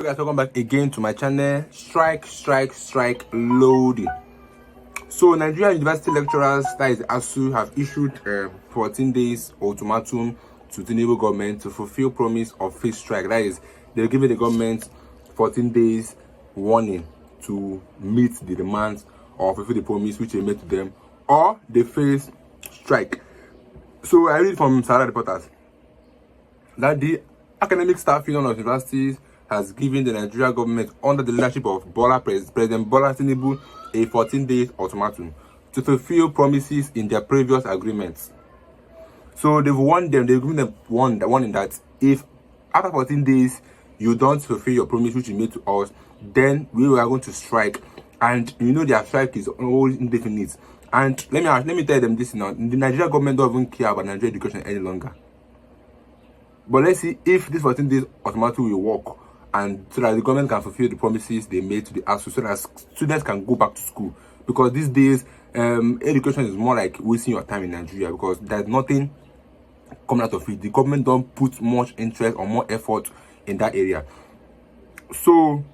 Hey guys, welcome back again to my channel. Strike loading. So Nigerian university lecturers, that is ASUU, have issued 14 days ultimatum to the Tinubu government to fulfill promise of free strike. That is, they're giving the government 14 days warning to meet the demands or fulfill the promise which they made to them, or they face strike. So I read from Sarah Reporters that the Academic Staff Union of Universities has given the Nigeria government, under the leadership of President Bola Tinubu, a 14-day ultimatum to fulfill promises in their previous agreements. So they've warned them, they've given them warning that if after 14 days you don't fulfill your promise which you made to us, then we are going to strike. And you know their strike is always indefinite. And let me tell them this now: the Nigerian government don't even care about Nigerian education any longer. But let's see if this 14 days ultimatum will work, and so that the government can fulfill the promises they made to the ASUU, so that students can go back to school. Because these days, education is more like wasting your time in Nigeria, because there's nothing coming out of it. The government don't put much interest or more effort in that area. So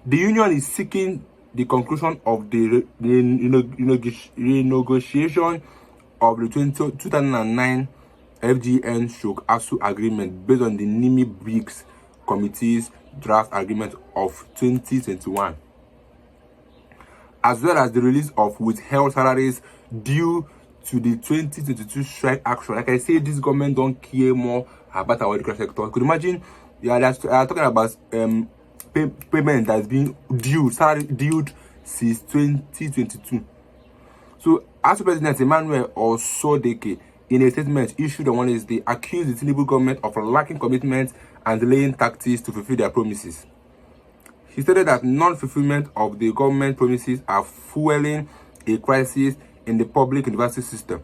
the union is seeking the conclusion of the renegotiation of the 2009 FGN/ASUU agreement based on the NIMI Briggs Committee's draft agreement of 2021, as well as the release of withheld salaries due to the 2022 strike action. Like I say, this government don't care more about our education sector. You could imagine, they are talking about payment that's been due, salary due since 2022. So, ASUU President Emmanuel Osodeke, in a statement issued on Wednesday, accused the Tinubu government of lacking commitment and delaying tactics to fulfill their promises. He stated that non-fulfillment of the government promises are fueling a crisis in the public university system.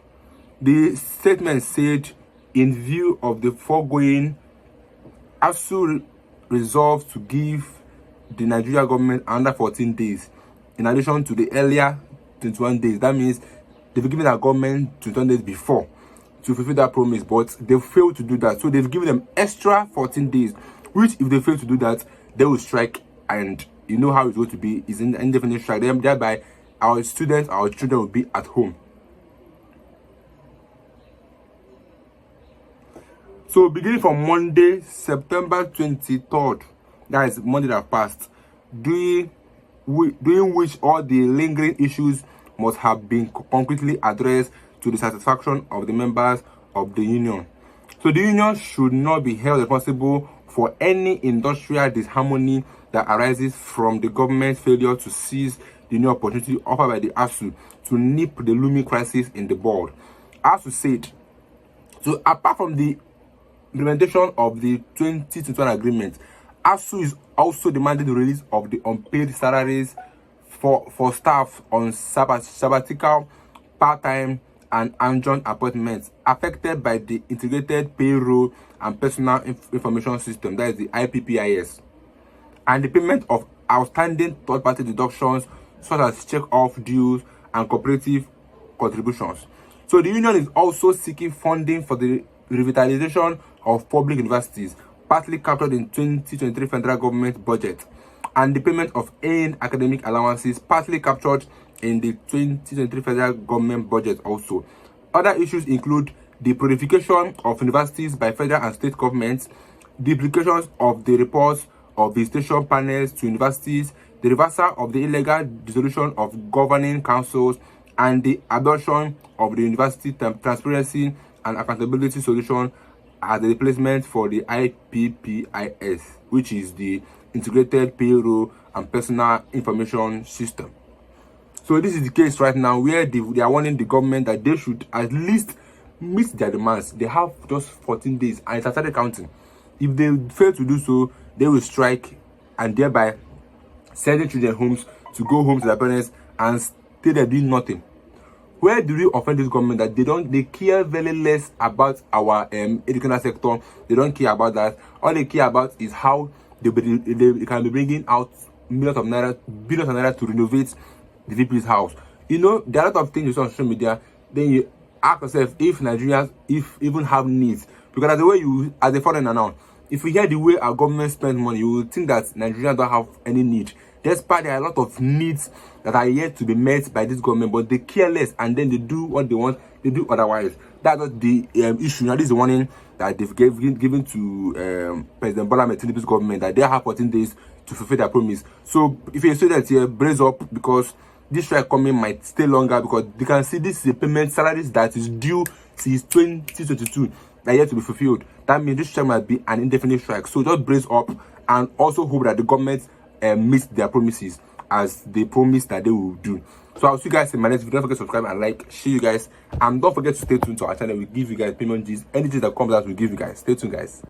The statement said, in view of the foregoing, ASUU resolved to give the Nigeria government under 14 days, in addition to the earlier 21 days. That means they've given our government 21 days before to fulfill that promise, but they failed to do that. So they've given them extra 14 days, which if they fail to do that, they will strike. And you know how it's going to be, is an indefinite strike. Thereby our students, our children will be at home. So beginning from Monday, September 23rd, that is Monday that passed, during which all the lingering issues must have been concretely addressed to the satisfaction of the members of the union. So the union should not be held responsible for any industrial disharmony that arises from the government's failure to seize the new opportunity offered by the ASUU to nip the looming crisis in the bud. ASUU said, so apart from the implementation of the 2021 agreement, ASUU is also demanding the release of the unpaid salaries for staff on sabbatical, part-time, and adjunct appointments affected by the Integrated Payroll and Personal Information System, that is the IPPIS, and the payment of outstanding third-party deductions such as check-off dues and cooperative contributions. So the union is also seeking funding for the revitalization of public universities, partly captured in 2023 federal government budget, and the payment of earned academic allowances, partly captured in the 2023 federal government budget also. Other issues include the purification of universities by federal and state governments, the implications of the reports of visitation panels to universities, the reversal of the illegal dissolution of governing councils, and the adoption of the University Transparency and Accountability Solution as the replacement for the IPPIS, which is the Integrated Payroll and Personal Information System. So this is the case right now, where they are warning the government that they should at least meet their demands. They have just 14 days and it has started counting. If they fail to do so, they will strike, and thereby sending children homes to go home to their parents and stay there doing nothing. Where do we offend this government that they care very less about our educational sector? They don't care about that. All they care about is how they can be bringing out billions of naira to renovate the VP's house. You know, there are a lot of things you see on social media. Then you ask yourself if Nigerians even have needs, because as the way you, as a foreigner now, If you hear the way our government spends money, you will think that Nigerians don't have any need. Despite there are a lot of needs that are yet to be met by this government, but they care less and then they do what they want, they do otherwise. That's not the issue. Now, this is the warning that they've given to President Bola Ahmed Tinubu's government, that they have 14 days to fulfill their promise. So if you're a student here, brace up, because this strike coming might stay longer, because they can see this is a payment salaries that is due since 2022 that yet to be fulfilled. That means this strike might be an indefinite strike. So just brace up and also hope that the government meets their promises as they promised that they will do. So I'll see you guys in my next video. Don't forget to subscribe and like, share you guys, and don't forget to stay tuned to our channel. We give you guys payment G's. Anything that comes out, we give you guys. Stay tuned, guys.